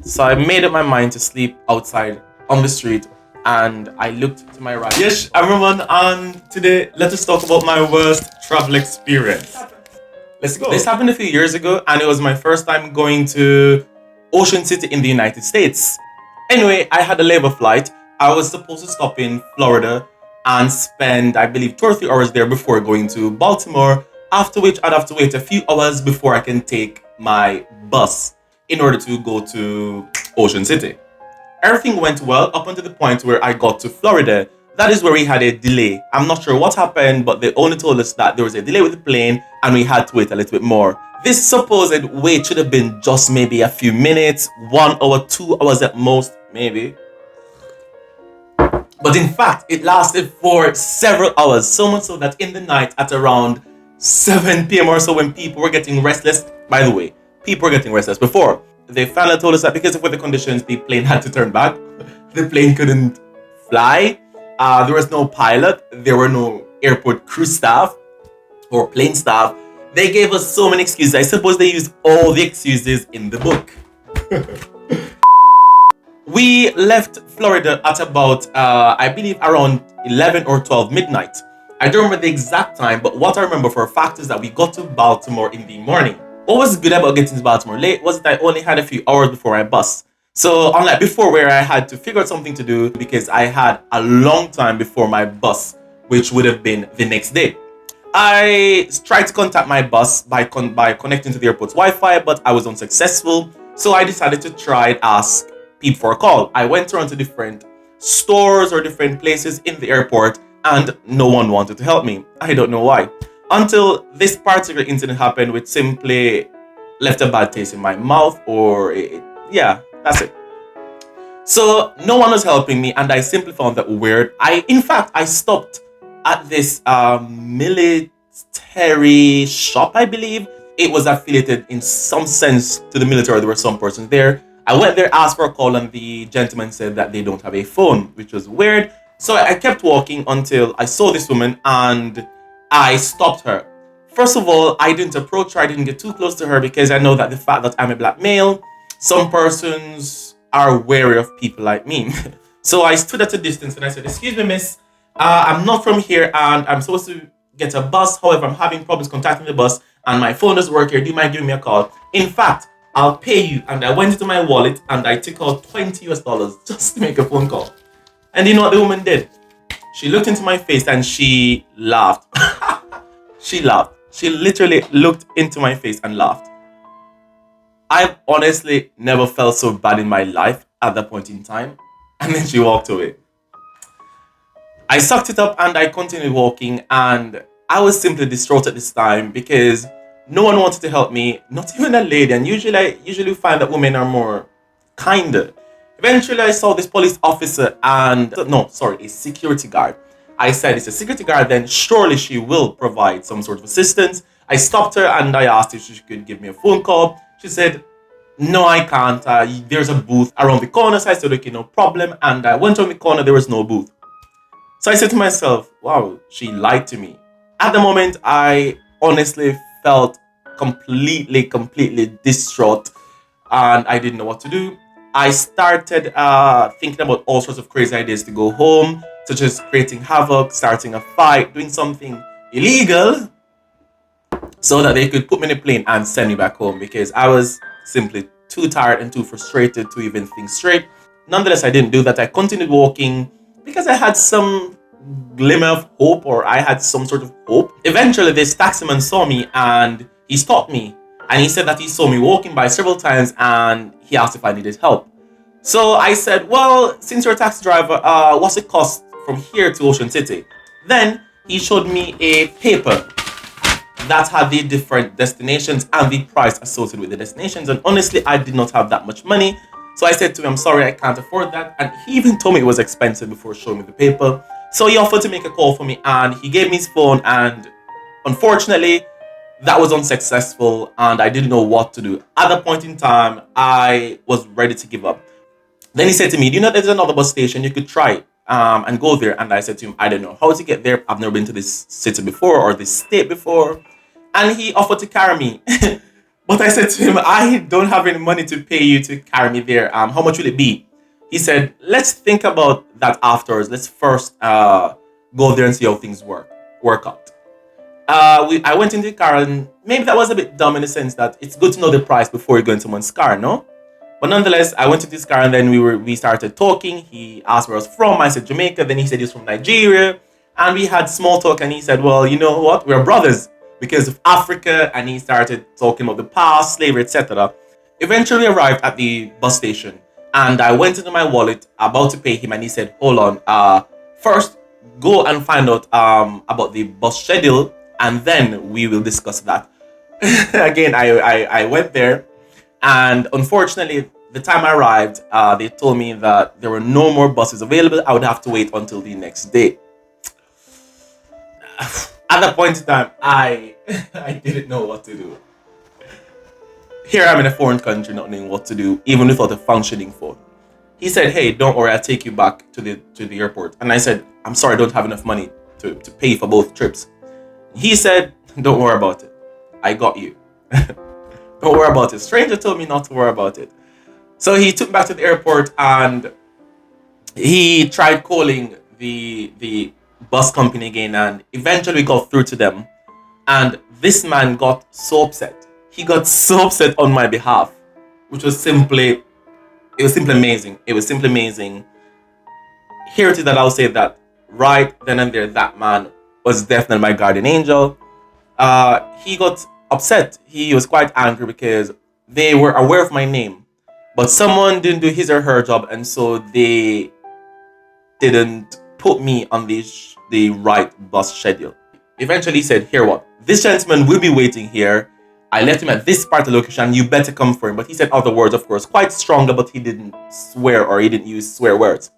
So I made up my mind to sleep outside on the street, and I looked to my right. Yes, everyone, and today let us talk about my worst travel experience. Let's go. This happened a few years ago, and it was my first time going to Ocean City in the United States. Anyway, I had a labor flight. I was supposed to stop in Florida and spend, I believe, 2 or 3 hours there before going to Baltimore, after which I'd have to wait a few hours before I can take my bus in order to go to Ocean City. Everything went well up until the point where I got to Florida. That is where we had a delay. I'm not sure what happened, but they only told us that there was a delay with the plane and we had to wait a little bit more. This supposed wait should have been just maybe a few minutes, 1 hour, 2 hours at most, maybe. But in fact, it lasted for several hours, so much so that in the night at around 7 p.m. or so, when people were getting restless, by the way, people were getting restless before, they finally told us that because of weather conditions, the plane had to turn back. The plane couldn't fly. There was no pilot. There were no airport crew staff or plane staff. They gave us so many excuses. I suppose they used all the excuses in the book. We left Florida at about, I believe, around 11 or 12 midnight. I don't remember the exact time, but what I remember for a fact is that we got to Baltimore in the morning. What was good about getting to Baltimore late was that I only had a few hours before my bus. So unlike before where I had to figure out something to do because I had a long time before my bus, which would have been the next day. I tried to contact my bus by connecting to the airport's Wi-Fi, but I was unsuccessful. So I decided to try and ask people for a call. I went around to different stores or different places in the airport, and no one wanted to help me. I don't know why. Until this particular incident happened, which simply left a bad taste in my mouth, yeah, that's it. So no one was helping me, and I simply found that weird. In fact, I stopped at this military shop, I believe. It was affiliated in some sense to the military. There were some persons there. I went there, asked for a call, and the gentleman said that they don't have a phone, which was weird. So I kept walking until I saw this woman and I stopped her. First of all, I didn't approach her. I didn't get too close to her because I know that the fact that I'm a black male, some persons are wary of people like me. So I stood at a distance and I said, "Excuse me, miss, I'm not from here and I'm supposed to get a bus. However, I'm having problems contacting the bus and my phone doesn't work here. Do you mind giving me a call? In fact, I'll pay you." And I went into my wallet and I took out $20 just to make a phone call. And you know what the woman did? She looked into my face and she laughed. She laughed. She literally looked into my face and laughed. I've honestly never felt so bad in my life at that point in time. And then she walked away. I sucked it up and I continued walking, and I was simply distraught at this time because no one wanted to help me, not even a lady. And usually find that women are more kinder. Eventually, I saw this police officer a security guard. I said, "It's a security guard, then surely she will provide some sort of assistance." I stopped her and I asked if she could give me a phone call. She said, "No, I can't. There's a booth around the corner." So I said, "Okay, no problem." And I went around the corner, there was no booth. So I said to myself, wow, she lied to me. At the moment, I honestly felt completely distraught and I didn't know what to do. I started thinking about all sorts of crazy ideas to go home, such as creating havoc, starting a fight, doing something illegal so that they could put me in a plane and send me back home because I was simply too tired and too frustrated to even think straight. Nonetheless, I didn't do that. I continued walking because I had some glimmer of hope, or I had some sort of hope. Eventually, this taximan saw me and he stopped me. And he said that he saw me walking by several times and he asked if I needed help. So I said, "Well, since you're a taxi driver, what's it cost from here to Ocean City?" Then he showed me a paper that had the different destinations and the price associated with the destinations. And honestly, I did not have that much money. So I said to him, "I'm sorry, I can't afford that." And he even told me it was expensive before showing me the paper. So he offered to make a call for me and he gave me his phone. And unfortunately, that was unsuccessful and I didn't know what to do. At that point in time, I was ready to give up. Then he said to me, "Do you know there's another bus station? You could try and go there." And I said to him, "I don't know how to get there. I've never been to this city before or this state before." And he offered to carry me. But I said to him, I don't have any money to pay you to carry me there. How much will it be? He said, let's think about that afterwards. Let's first go there and see how things work out. I went into the car, and maybe that was a bit dumb in the sense that it's good to know the price before you go into someone's car, no? But nonetheless, I went to this car, and then we started talking. He asked where I was from. I said Jamaica. Then he said he was from Nigeria, and we had small talk. And he said, well, you know what? We're brothers because of Africa. And he started talking about the past, slavery, etc. Eventually arrived at the bus station, and I went into my wallet about to pay him, and he said, hold on, first go and find out about the bus schedule, and then we will discuss that. Again, I went there, and unfortunately, the time I arrived, they told me that there were no more buses available. I would have to wait until the next day. At that point in time, I didn't know what to do. Here I'm in a foreign country, not knowing what to do, even without a functioning phone. He said, "Hey, don't worry, I'll take you back to the airport." And I said, "I'm sorry, I don't have enough money to pay for both trips." He said, "Don't worry about it. I got you." Don't worry about it. Stranger told me not to worry about it. So he took me back to the airport, and he tried calling the bus company again, and eventually got through to them. And this man got so upset. He got so upset on my behalf, which was simply amazing. It was simply amazing. Here it is that I'll say that right then and there, that man was definitely my guardian angel. He got upset. He was quite angry because they were aware of my name, but someone didn't do his or her job, and so they didn't put me on the right bus schedule. Eventually he said, "Here what? This gentleman will be waiting here. I left him at this part of the location. You better come for him." But he said other words, of course, quite stronger, but he didn't swear, or he didn't use swear words.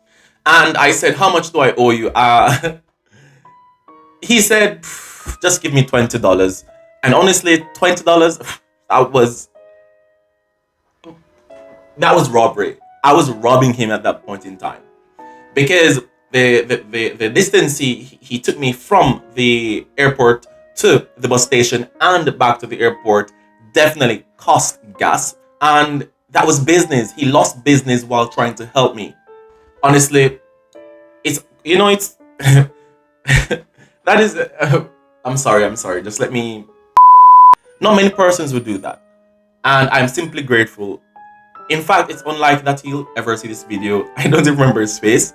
And I said, "How much do I owe you?" He said, "Just give me $20. And honestly, $20, that was robbery. I was robbing him at that point in time. Because the distance he took me from the airport to the bus station and back to the airport definitely cost gas, and that was business. He lost business while trying to help me. Honestly, it's that is I'm sorry, just let me. Not many persons would do that, and I'm simply grateful. In fact, it's unlikely that he'll ever see this video. I don't even remember his face.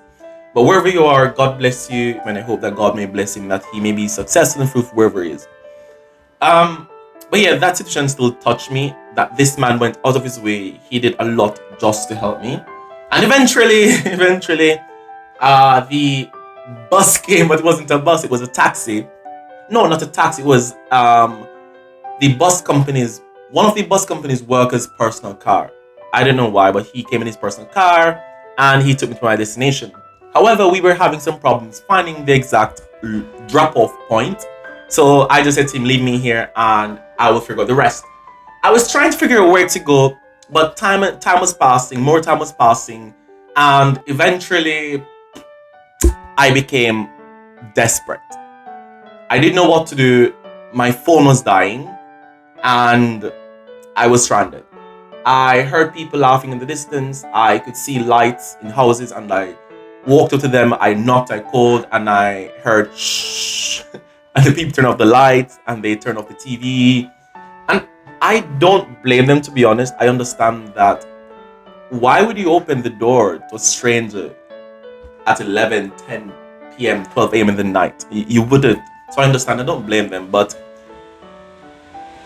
But wherever you are, God bless you, and I hope that God may bless him, that he may be successful and fruitful wherever he is. But yeah, that situation still touched me, that this man went out of his way. He did a lot just to help me. And eventually, the bus came, but it wasn't a bus, it was a taxi. No, not a taxi, it was one of the bus company's workers' personal car. I don't know why, but he came in his personal car, and he took me to my destination. However, we were having some problems finding the exact drop-off point. So I just said to him, "Leave me here and I will figure out the rest." I was trying to figure out where to go, but time was passing, more time was passing, and eventually I became desperate. I didn't know what to do. My phone was dying, and I was stranded. I heard people laughing in the distance. I could see lights in houses, and I walked up to them. I knocked, I called, and I heard shh. And the people turned off the lights, and they turned off the TV. And I don't blame them, to be honest. I understand that. Why would you open the door to a stranger at 11, 10 p.m., 12 a.m. in the night? You wouldn't. So I understand. I don't blame them. But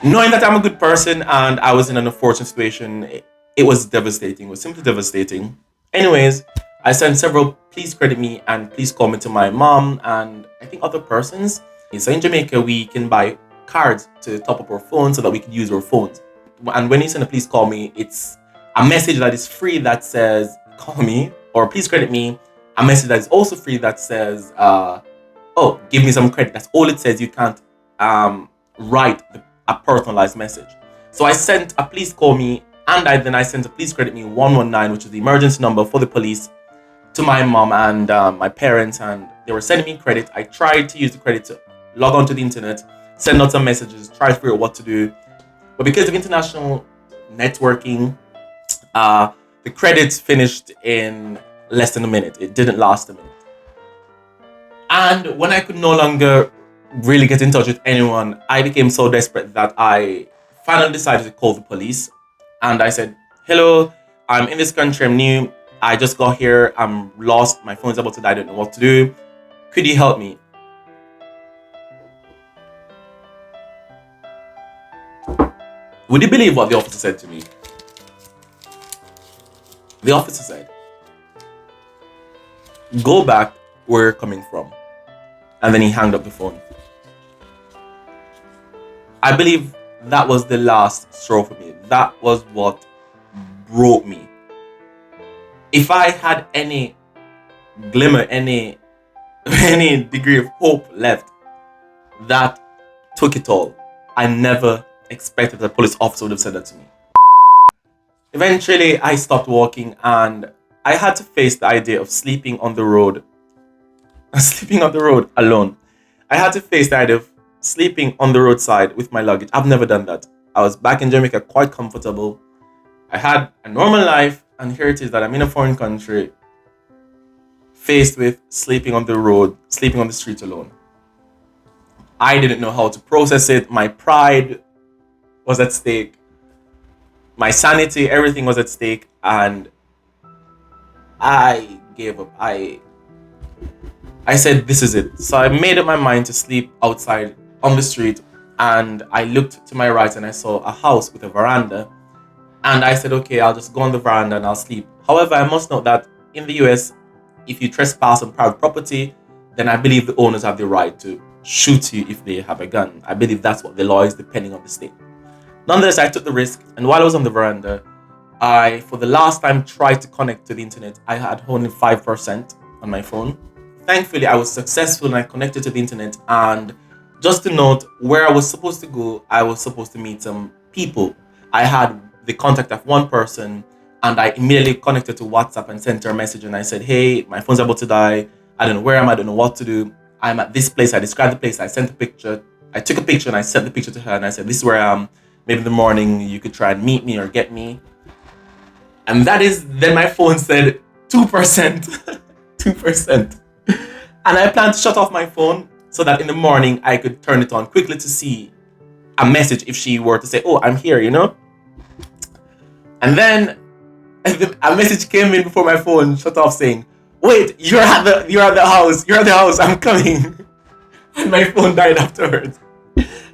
knowing that I'm a good person and I was in an unfortunate situation, it was devastating. It was simply devastating. Anyways, I sent several "please credit me" and "please call me" to my mom and I think other persons. So in Jamaica, we can buy cards to top up our phones so that we can use our phones. And when you send a "please call me," it's a message that is free that says "call me" or "please credit me." A message that is also free that says "oh, give me some credit." That's all it says. You can't write a personalized message. So I sent a "please call me" and then I sent a "please credit me" 119, which is the emergency number for the police, to my mom and my parents, and they were sending me credit. I tried to use the credit to log onto the internet, send out some messages, try to figure out what to do. But because of international networking, the credits finished in less than a minute. It didn't last a minute. And when I could no longer really get in touch with anyone, I became so desperate that I finally decided to call the police. And I said, hello, I'm in this country, I'm new. I just got here, I'm lost, my phone's about to die, I don't know what to do. Could you help me? Would you believe what the officer said to me? The officer said, go back where you're coming from. And then he hung up the phone. I believe that was the last straw for me. That was what broke me. If I had any glimmer, any degree of hope left, that took it all. I never expected that a police officer would have said that to me. Eventually, I stopped walking and I had to face the idea of sleeping on the road alone. I had to face the idea of sleeping on the roadside with my luggage. I've never done that. I was back in Jamaica quite comfortable. I had a normal life, and here it is that I'm in a foreign country, faced with sleeping on the road, sleeping on the street alone. I didn't know how to process it. My pride was at stake. My sanity, everything was at stake, and I gave up. I said, this is it. So I made up my mind to sleep outside on the street, and I looked to my right and I saw a house with a veranda. And I said, okay, I'll just go on the veranda and I'll sleep. However, I must note that in the US, if you trespass on private property, then I believe the owners have the right to shoot you if they have a gun. I believe that's what the law is, depending on the state. Nonetheless, I took the risk, and while I was on the veranda, I, for the last time, tried to connect to the internet. I had only 5% on my phone. Thankfully, I was successful and I connected to the internet. And just to note, where I was supposed to go, I was supposed to meet some people. I had the contact of one person, and I immediately connected to WhatsApp and sent her a message. And I said, hey, my phone's about to die. I don't know where I am. I don't know what to do. I'm at this place. I described the place. I sent a picture. I took a picture and I sent the picture to her. And I said, this is where I am. Maybe in the morning you could try and meet me or get me. And then my phone said 2%. 2%. And I planned to shut off my phone so that in the morning I could turn it on quickly to see a message if she were to say, oh, I'm here, And then a message came in before my phone shut off saying, wait, you're at the house, I'm coming. And my phone died afterwards.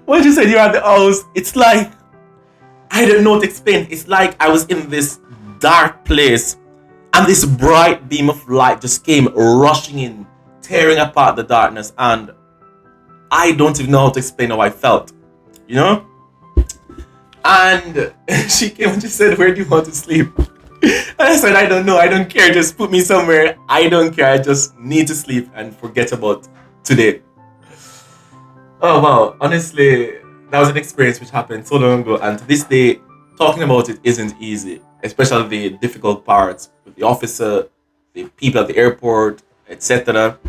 When she said you're at the house, it's like, I don't know what to explain. It's like I was in this dark place and this bright beam of light just came rushing in, tearing apart the darkness, and I don't even know how to explain how I felt, And she came and she said, where do you want to sleep? And I said, I don't know, I don't care, just put me somewhere. I don't care, I just need to sleep and forget about today. Oh wow, honestly, that was an experience which happened so long ago, and to this day, talking about it isn't easy, especially the difficult parts with the officer, the people at the airport, etc.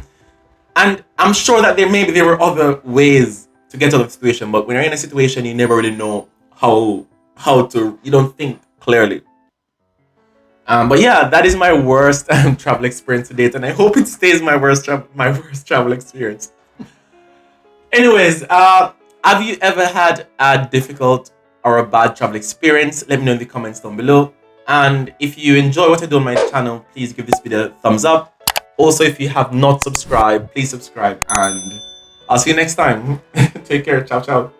And I'm sure that there were other ways to get out of the situation, but when you're in a situation, you never really know how to, you don't think clearly. But yeah, that is my worst travel experience to date, and I hope it stays my worst travel experience. Anyways, have you ever had a difficult or a bad travel experience? Let me know in the comments down below. And if you enjoy what I do on my channel, please give this video a thumbs up. Also, if you have not subscribed, please subscribe, and I'll see you next time. Take care. Ciao, ciao.